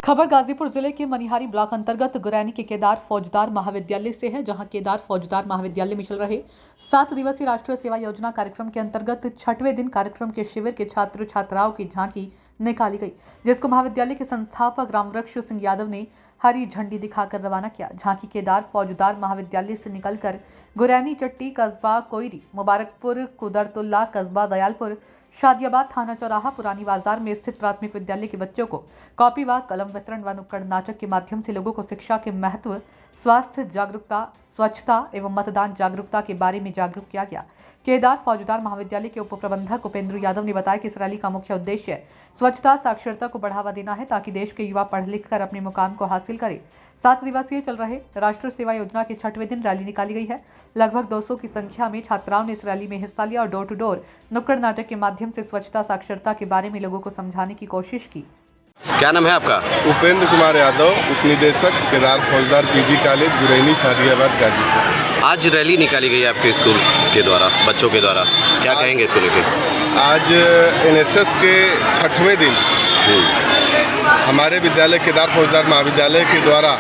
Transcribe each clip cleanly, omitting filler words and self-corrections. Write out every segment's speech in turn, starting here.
खबर गाजीपुर जिले के मनिहारी ब्लॉक अंतर्गत गुरैनी के केदार फौजदार महाविद्यालय से है, जहां केदार फौजदार महाविद्यालय में चल रहे 7 दिवसीय राष्ट्रीय सेवा योजना कार्यक्रम के अंतर्गत 6वें दिन कार्यक्रम के शिविर के छात्र छात्राओं की झांकी निकाली गई, जिसको महाविद्यालय के संस्थापक रामवृक्ष सिंह यादव ने हरी झंडी दिखाकर रवाना किया। झांकी केदार फौजदार महाविद्यालय से निकलकर गुरैनी चट्टी, कस्बा कोयरी, मुबारकपुर, कुदरतुल्ला, कस्बा दयालपुर, शादियाबाद थाना चौराहा, पुरानी बाजार में स्थित प्राथमिक विद्यालय के बच्चों को कॉपी व कलम वितरण व नुक्कड़ नाटक के माध्यम से लोगों को शिक्षा के महत्व, स्वास्थ्य जागरूकता, स्वच्छता एवं मतदान जागरूकता के बारे में जागरूक किया गया। केदार फौजदार महाविद्यालय के उप प्रबंधक उपेंद्र यादव ने बताया कि इस रैली का मुख्य उद्देश्य स्वच्छता साक्षरता को बढ़ावा देना है, ताकि देश के युवा पढ़ लिख कर अपने मुकाम को हासिल करें। 7 दिवसीय चल रहे राष्ट्रीय सेवा योजना के 6वें दिन रैली निकाली गई है। लगभग 200 की संख्या में छात्राओं ने इस रैली में हिस्सा लिया और डोर टू डोर नुक्कड़ नाटक के माध्यम से स्वच्छता साक्षरता के बारे में लोगों को समझाने की कोशिश की। क्या नाम है आपका? उपेंद्र कुमार यादव, उपनिदेशक केदार फौजदार पीजी कॉलेज गुरैनी, शादियाबाद, गाजीपुर। आज रैली निकाली गई आपके स्कूल के द्वारा, बच्चों के द्वारा, क्या कहेंगे इसको लेकर? आज एनएसएस के 6वें दिन हमारे विद्यालय केदार फौजदार महाविद्यालय के द्वारा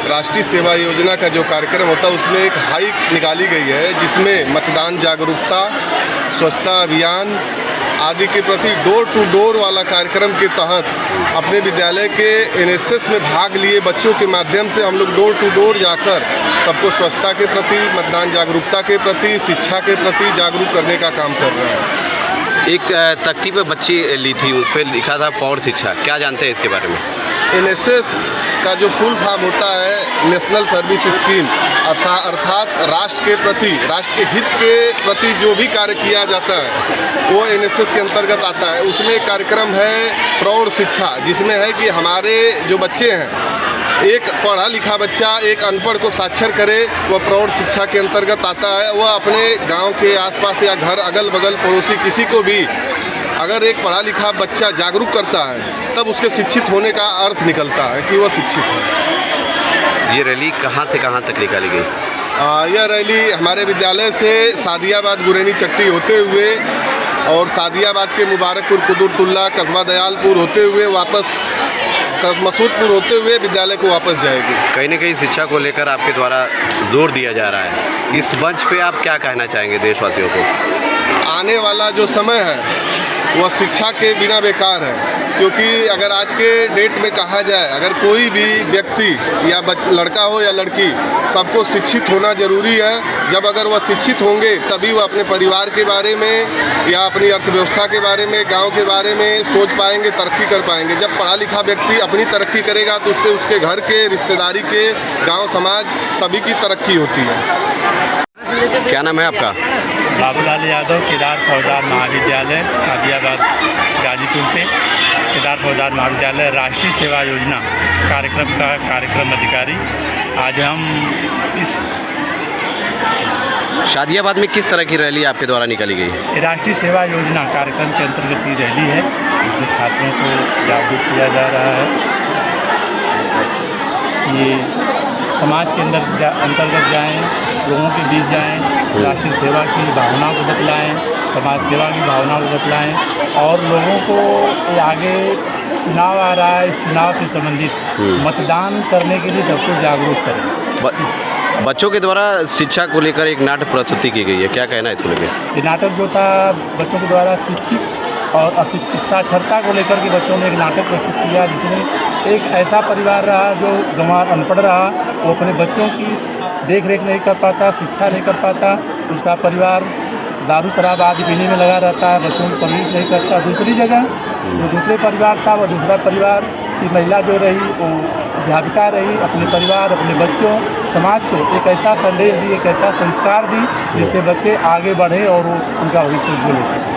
राष्ट्रीय सेवा योजना का जो कार्यक्रम होता है उसमें एक हाइक निकाली गई है, जिसमें मतदान जागरूकता, स्वच्छता अभियान आदि के प्रति डोर टू डोर वाला कार्यक्रम के तहत अपने विद्यालय के एनएसएस में भाग लिए बच्चों के माध्यम से हम लोग डोर टू डोर जाकर सबको स्वच्छता के प्रति, मतदान जागरूकता के प्रति, शिक्षा के प्रति जागरूक करने का काम कर रहे हैं। एक तख्ती पर बच्ची ली थी, उस पर लिखा था पौड़ शिक्षा, क्या जानते हैं इसके बारे में? एनएसएस का जो फुल फॉर्म होता है नेशनल सर्विस स्कीम, अर्थात राष्ट्र के प्रति, राष्ट्र के हित के प्रति जो भी कार्य किया जाता है वो एनएसएस के अंतर्गत आता है। उसमें एक कार्यक्रम है प्रौढ़ शिक्षा, जिसमें है कि हमारे जो बच्चे हैं, एक पढ़ा लिखा बच्चा एक अनपढ़ को साक्षर करे, वह प्रौढ़ शिक्षा के अंतर्गत आता है। वह अपने गांव के आसपास या घर अगल बगल पड़ोसी किसी को भी अगर एक पढ़ा लिखा बच्चा जागरूक करता है तब उसके शिक्षित होने का अर्थ निकलता है कि वह शिक्षित है। ये रैली कहाँ से कहाँ तक निकाली गई? यह रैली हमारे विद्यालय से शादियाबाद गुरैनी चट्टी होते हुए और शादियाबाद के मुबारकपुर, कुदरतुल्ला, कस्बा दयालपुर होते हुए वापस मसूदपुर होते हुए विद्यालय को वापस जाएगी। कहीं न कहीं शिक्षा को लेकर आपके द्वारा जोर दिया जा रहा है, इस मंच पे आप क्या कहना चाहेंगे देशवासियों को? आने वाला जो समय है वह शिक्षा के बिना बेकार है, क्योंकि अगर आज के डेट में कहा जाए, अगर कोई भी व्यक्ति या लड़का हो या लड़की, सबको शिक्षित होना ज़रूरी है। जब अगर वह शिक्षित होंगे तभी वह अपने परिवार के बारे में या अपनी अर्थव्यवस्था के बारे में, गांव के बारे में सोच पाएंगे, तरक्की कर पाएंगे। जब पढ़ा लिखा व्यक्ति अपनी तरक्की करेगा तो उससे उसके घर के, रिश्तेदारी के, गाँव समाज सभी की तरक्की होती है। क्या नाम है आपका? बाबूलाल यादव, केदार फौजदार महाविद्यालय, शादियाबाद, गाजीपुर से। केदार फौजदार महाविद्यालय राष्ट्रीय सेवा योजना कार्यक्रम का कार्यक्रम अधिकारी। आज हम इस शादियाबाद में किस तरह की रैली आपके द्वारा निकाली गई है? राष्ट्रीय सेवा योजना कार्यक्रम के अंतर्गत ही रैली है, इसमें छात्रों को जागरूक किया जा रहा है। ये समाज के अंतर्गत जाएं, लोगों के बीच जाएं, राष्ट्रीय सेवा की भावना को बतलाएं, समाज सेवा की भावना को बतलाएं और लोगों को आगे चुनाव आ रहा है, इस चुनाव से संबंधित मतदान करने के लिए सबको जागरूक करें। बच्चों के द्वारा शिक्षा को लेकर एक नाटक प्रस्तुति की गई है, क्या कहना है इसको लेकर? ये नाटक जो था बच्चों के द्वारा शिक्षित और अशिक्षित साक्षरता को लेकर के बच्चों ने एक नाटक प्रस्तुत किया, जिसमें एक ऐसा परिवार रहा जो गंवार अनपढ़ रहा, वो अपने बच्चों की देख रेख नहीं कर पाता, शिक्षा नहीं कर पाता, उसका परिवार दारू शराब आदि पीने में लगा रहता है, बच्चों को परवरिश नहीं करता। दूसरी जगह जो दूसरे परिवार था, वह दूसरा परिवार की महिला जो रही वो अध्यापिका रही, अपने परिवार, अपने बच्चों, समाज को एक ऐसा संदेश दी, एक ऐसा संस्कार दी जिससे बच्चे आगे बढ़े और उनका भविष्य उज्ज्वल हो सके।